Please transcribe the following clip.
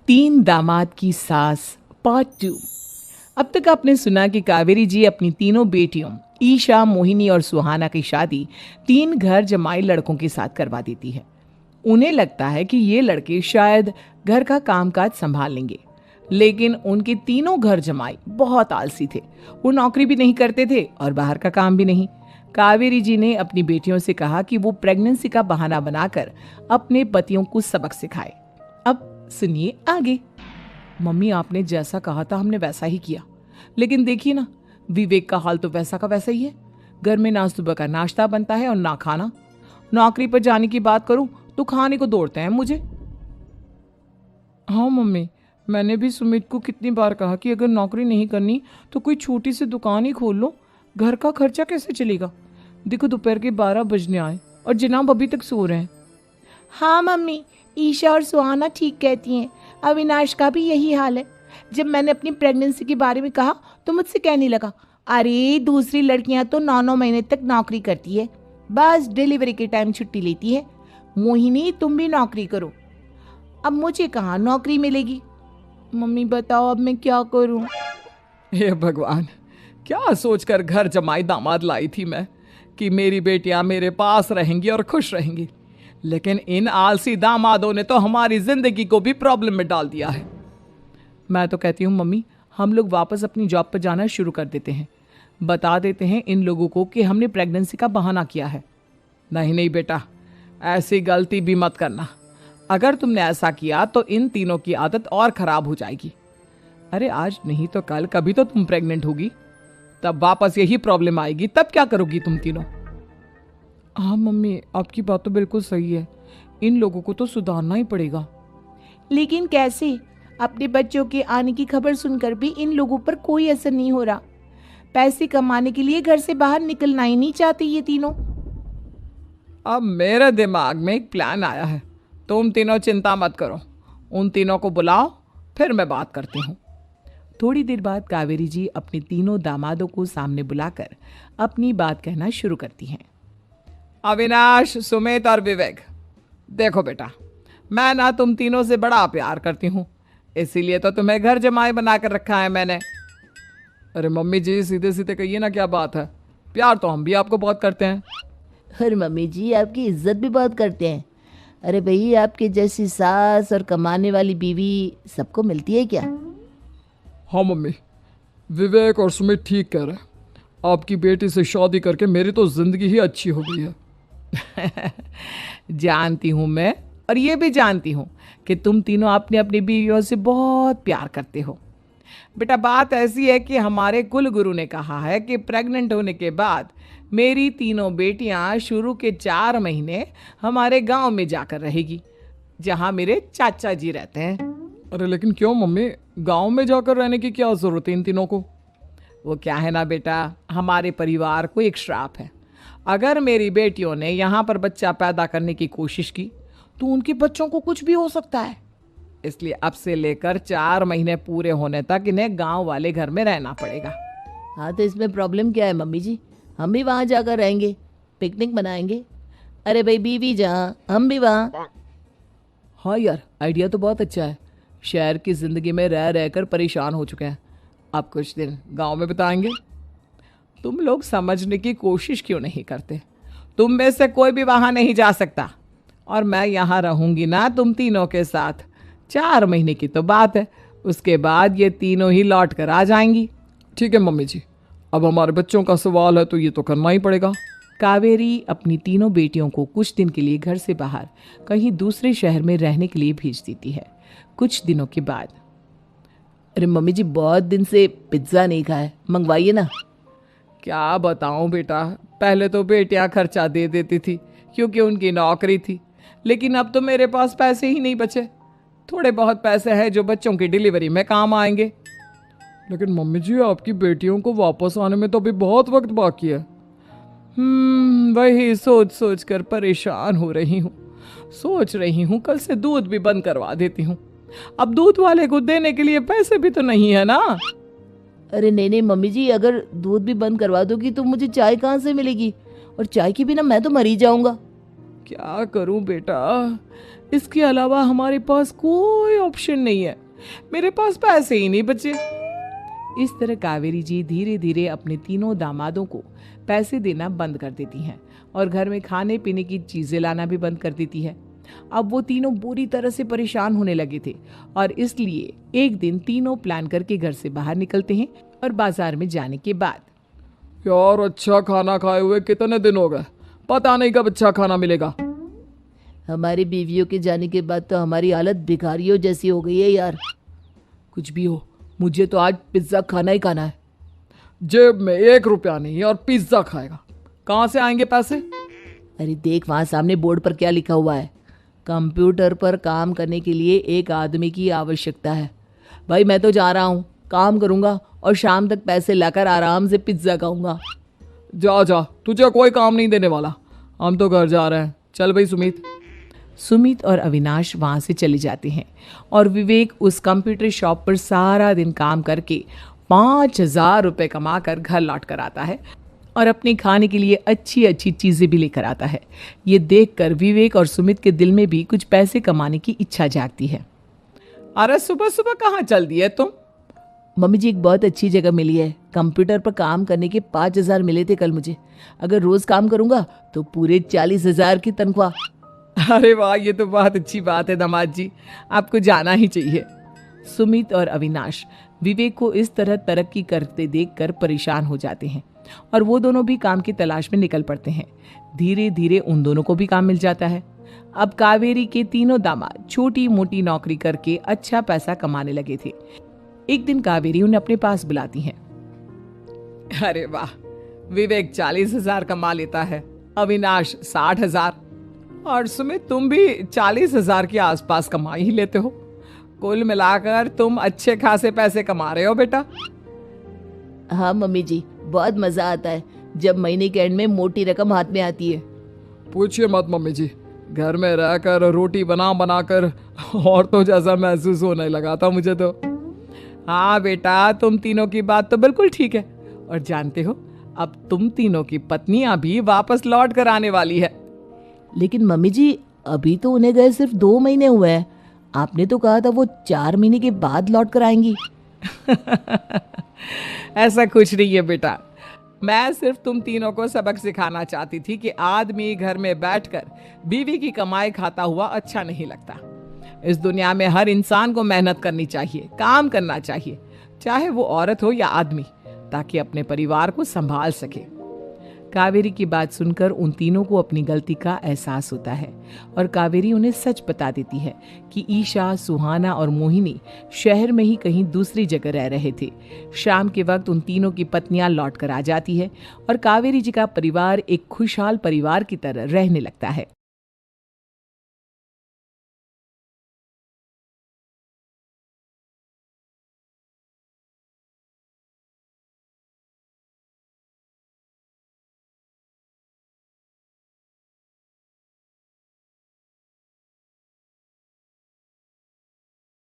तीन दामाद की सास पार्ट 2। अब तक आपने सुना कि कावेरी जी अपनी तीनों बेटियों ईशा, मोहिनी और सुहाना की शादी तीन घर जमाई लड़कों के साथ करवा देती है। उन्हें लगता है कि ये लड़के शायद घर का कामकाज संभाल लेंगे, लेकिन उनके तीनों घर जमाई बहुत आलसी थे। वो नौकरी भी नहीं करते थे और बाहर का काम भी नहीं। कावेरी जी ने अपनी बेटियों से कहा कि वो प्रेगनेंसी का बहाना बनाकर अपने पतियों को सबक सिखाए। अब सुनिए आगे। मम्मी, आपने जैसा कहा था हमने वैसा ही किया, लेकिन देखिए ना, विवेक का हाल तो वैसा का वैसा ही है। घर में ना सुबह का नाश्ता बनता है और ना खाना। नौकरी पर जाने की बात करूं तो खाने को दौड़ते हैं मुझे। हाँ मम्मी, मैंने भी सुमित को कितनी बार कहा कि अगर नौकरी नहीं करनी तो कोई छोटी सी दुकान ही खोल लो। घर का खर्चा कैसे चलेगा? देखो दोपहर के 12 बजने आए और जनाब अभी तक सो रहे हैं। हाँ मम्मी, ईशा और सुहाना ठीक कहती हैं। अविनाश का भी यही हाल है। जब मैंने अपनी प्रेगनेंसी के बारे में कहा तो मुझसे कहने लगा, अरे दूसरी लड़कियां तो 9-9 महीने तक नौकरी करती है, बस डिलीवरी के टाइम छुट्टी लेती है। मोहिनी, तुम भी नौकरी करो। अब मुझे कहाँ नौकरी मिलेगी? मम्मी बताओ, अब मैं क्या करूं? हे भगवान, क्या सोचकर घर जमाई दामाद लाई थी मैं कि मेरी बेटियां मेरे पास रहेंगी और खुश रहेंगी, लेकिन इन आलसी दामादों ने तो हमारी जिंदगी को भी प्रॉब्लम में डाल दिया है। मैं तो कहती हूँ मम्मी, हम लोग वापस अपनी जॉब पर जाना शुरू कर देते हैं। बता देते हैं इन लोगों को कि हमने प्रेगनेंसी का बहाना किया है। नहीं नहीं बेटा, ऐसी गलती भी मत करना। अगर तुमने ऐसा किया तो इन तीनों की आदत और खराब हो जाएगी। अरे आज नहीं तो कल कभी तो तुम प्रेग्नेंट होगी, तब वापस यही प्रॉब्लम आएगी। तब क्या करोगी तुम तीनों? हाँ मम्मी, आपकी बात तो बिल्कुल सही है। इन लोगों को तो सुधारना ही पड़ेगा। लेकिन कैसे? अपने बच्चों के आने की खबर सुनकर भी इन लोगों पर कोई असर नहीं हो रहा। पैसे कमाने के लिए घर से बाहर निकलना ही नहीं चाहते ये तीनों। अब मेरे दिमाग में एक प्लान आया है। तुम तीनों चिंता मत करो, उन तीनों को बुलाओ, फिर मैं बात करती हूँ। थोड़ी देर बाद कावेरी जी अपने तीनों दामादों को सामने बुलाकर अपनी बात कहना शुरू करती हैं। अविनाश, सुमित और विवेक, देखो बेटा, मैं ना तुम तीनों से बड़ा प्यार करती हूँ, इसीलिए तो तुम्हें घर जमाई बनाकर रखा है मैंने। अरे मम्मी जी, सीधे सीधे कहिए ना, क्या बात है? प्यार तो हम भी आपको बहुत करते हैं। अरे मम्मी जी, आपकी इज्जत भी बहुत करते हैं। अरे भाई, आपके जैसी सास और कमाने वाली बीवी सबको मिलती है क्या? हाँ मम्मी, विवेक और सुमित ठीक कह रहे हैं। आपकी बेटी से शादी करके मेरी तो जिंदगी ही अच्छी हो गई है। जानती हूँ मैं, और ये भी जानती हूँ कि तुम तीनों अपनी अपनी बीवियों से बहुत प्यार करते हो। बेटा, बात ऐसी है कि हमारे कुल गुरु ने कहा है कि प्रेग्नेंट होने के बाद मेरी तीनों बेटियां शुरू के 4 महीने हमारे गांव में जाकर रहेगी, जहां मेरे चाचा जी रहते हैं। अरे लेकिन क्यों मम्मी, गांव में जाकर रहने की क्या जरूरत है इन तीनों को? वो क्या है ना बेटा, हमारे परिवार को एक श्राप है। अगर मेरी बेटियों ने यहाँ पर बच्चा पैदा करने की कोशिश की तो उनके बच्चों को कुछ भी हो सकता है। इसलिए अब से लेकर 4 महीने पूरे होने तक इन्हें गांव वाले घर में रहना पड़ेगा। हाँ, तो इसमें प्रॉब्लम क्या है मम्मी जी? हम भी वहाँ जाकर रहेंगे, पिकनिक मनाएंगे। अरे भाई, बीवी जहाँ हम भी वहाँ। हाँ यार, आइडिया तो बहुत अच्छा है। शहर की ज़िंदगी में रह रहकर परेशान हो चुके हैं, अब कुछ दिन गांव में बिताएंगे। तुम लोग समझने की कोशिश क्यों नहीं करते? तुम में से कोई भी वहाँ नहीं जा सकता, और मैं यहाँ रहूँगी ना तुम तीनों के साथ। 4 महीने की तो बात है, उसके बाद ये तीनों ही लौट कर आ जाएंगी। ठीक है मम्मी जी, अब हमारे बच्चों का सवाल है तो ये तो करना ही पड़ेगा। कावेरी अपनी तीनों बेटियों को कुछ दिन के लिए घर से बाहर कहीं दूसरे शहर में रहने के लिए भेज देती है। कुछ दिनों के बाद, अरे मम्मी जी, बहुत दिन से पिज्ज़ा नहीं खाया, मंगवाइए ना। क्या बताऊं बेटा, पहले तो बेटियां खर्चा दे देती थी क्योंकि उनकी नौकरी थी, लेकिन अब तो मेरे पास पैसे ही नहीं बचे। थोड़े बहुत पैसे हैं जो बच्चों की डिलीवरी में काम आएंगे। लेकिन मम्मी जी, आपकी बेटियों को वापस आने में तो अभी बहुत वक्त बाकी है। वही सोच सोच कर परेशान हो रही हूँ। सोच रही हूँ कल से दूध भी बंद करवा देती हूँ। अब दूध वाले को देने के लिए पैसे भी तो नहीं है ना। अरे नहीं नहीं मम्मी जी, अगर दूध भी बंद करवा दोगी तो मुझे चाय कहाँ से मिलेगी? और चाय के बिना मैं तो मर ही जाऊंगा। क्या करूं बेटा, इसके अलावा हमारे पास कोई ऑप्शन नहीं है। मेरे पास पैसे ही नहीं बचे। इस तरह कावेरी जी धीरे धीरे अपने तीनों दामादों को पैसे देना बंद कर देती हैं और घर में खाने पीने की चीजें लाना भी बंद कर देती है। अब वो तीनों बुरी तरह से परेशान होने लगे थे और इसलिए एक दिन तीनों प्लान करके घर से बाहर निकलते हैं और बाजार में जाने के बाद, यार अच्छा खाना खाए हुए कितने दिन हो गए, पता नहीं कब अच्छा खाना मिलेगा। हमारी बीवियों के जाने के बाद तो हमारी हालत भिखारियों जैसी हो गई है यार। कुछ भी हो, मुझे तो आज पिज्जा खाना ही खाना है। जेब में 1 रुपया नहीं और पिज्जा खाएगा, कहाँ से आएंगे पैसे? अरे देख वहाँ सामने बोर्ड पर क्या लिखा हुआ है, कंप्यूटर पर काम करने के लिए एक आदमी की आवश्यकता है। भाई मैं तो जा रहा हूँ, काम करूँगा और शाम तक पैसे लाकर आराम से पिज्ज़ा खाऊंगा। जा जा, तुझे कोई काम नहीं देने वाला, हम तो घर जा रहे हैं। चल भाई सुमित। सुमित और अविनाश वहाँ से चले जाते हैं और विवेक उस कंप्यूटर शॉप पर सारा दिन काम करके 5,000 रुपये कमा कर घर लौट कर आता है और अपने खाने के लिए अच्छी अच्छी चीज़ें भी लेकर आता है। ये देखकर विवेक और सुमित के दिल में भी कुछ पैसे कमाने की इच्छा जागती है। अरे सुबह सुबह कहाँ चल दी है तुम? मम्मी जी एक बहुत अच्छी जगह मिली है, कंप्यूटर पर काम करने के 5,000 मिले थे कल मुझे। अगर रोज काम करूंगा तो पूरे 40,000 की तनख्वाह। अरे वाह, ये तो बहुत अच्छी बात है दामाद जी, आपको जाना ही चाहिए। सुमित और अविनाश विवेक को इस तरह तरक्की करते देखकर परेशान हो जाते हैं और वो दोनों भी काम की तलाश में निकल पड़ते हैं। धीरे धीरे उन दोनों को भी काम मिल जाता है। अब कावेरी के तीनों दामाद छोटी मोटी नौकरी करके अच्छा पैसा कमाने लगे थे। एक दिन कावेरी उन्हें अपने पास बुलाती हैं। अरे वाह, विवेक 40,000 कमा लेता है, अविनाश 60,000 और सुमित तुम भी 40,000 के आसपास कमा ही लेते हो। कुल मिलाकर तुम अच्छे खासे पैसे कमा रहे हो बेटा। हाँ मम्मी जी, बहुत मजा आता है जब महीने के एंड में मोटी रकम हाथ में आती है। पूछिए मत मम्मी जी, घर में रहकर रोटी बना बनाकर औरतों जैसा महसूस होने लगा था मुझे तो। हाँ बेटा, तुम तीनों की बात तो बिल्कुल ठीक है। और जानते हो, अब तुम तीनों की पत्नियां भी वापस लौट कर आने वाली है। लेकिन मम्मी जी अभी तो उन्हें गए सिर्फ 2 महीने हुए हैं, आपने तो कहा था वो 4 महीने के बाद लौट कर आएंगी। ऐसा कुछ नहीं है बेटा, मैं सिर्फ तुम तीनों को सबक सिखाना चाहती थी कि आदमी घर में बैठकर बीवी की कमाई खाता हुआ अच्छा नहीं लगता। इस दुनिया में हर इंसान को मेहनत करनी चाहिए, काम करना चाहिए, चाहे वो औरत हो या आदमी, ताकि अपने परिवार को संभाल सके। कावेरी की बात सुनकर उन तीनों को अपनी गलती का एहसास होता है और कावेरी उन्हें सच बता देती है कि ईशा, सुहाना और मोहिनी शहर में ही कहीं दूसरी जगह रह रहे थे। शाम के वक्त उन तीनों की पत्नियां लौट कर आ जाती है और कावेरी जी का परिवार एक खुशहाल परिवार की तरह रहने लगता है।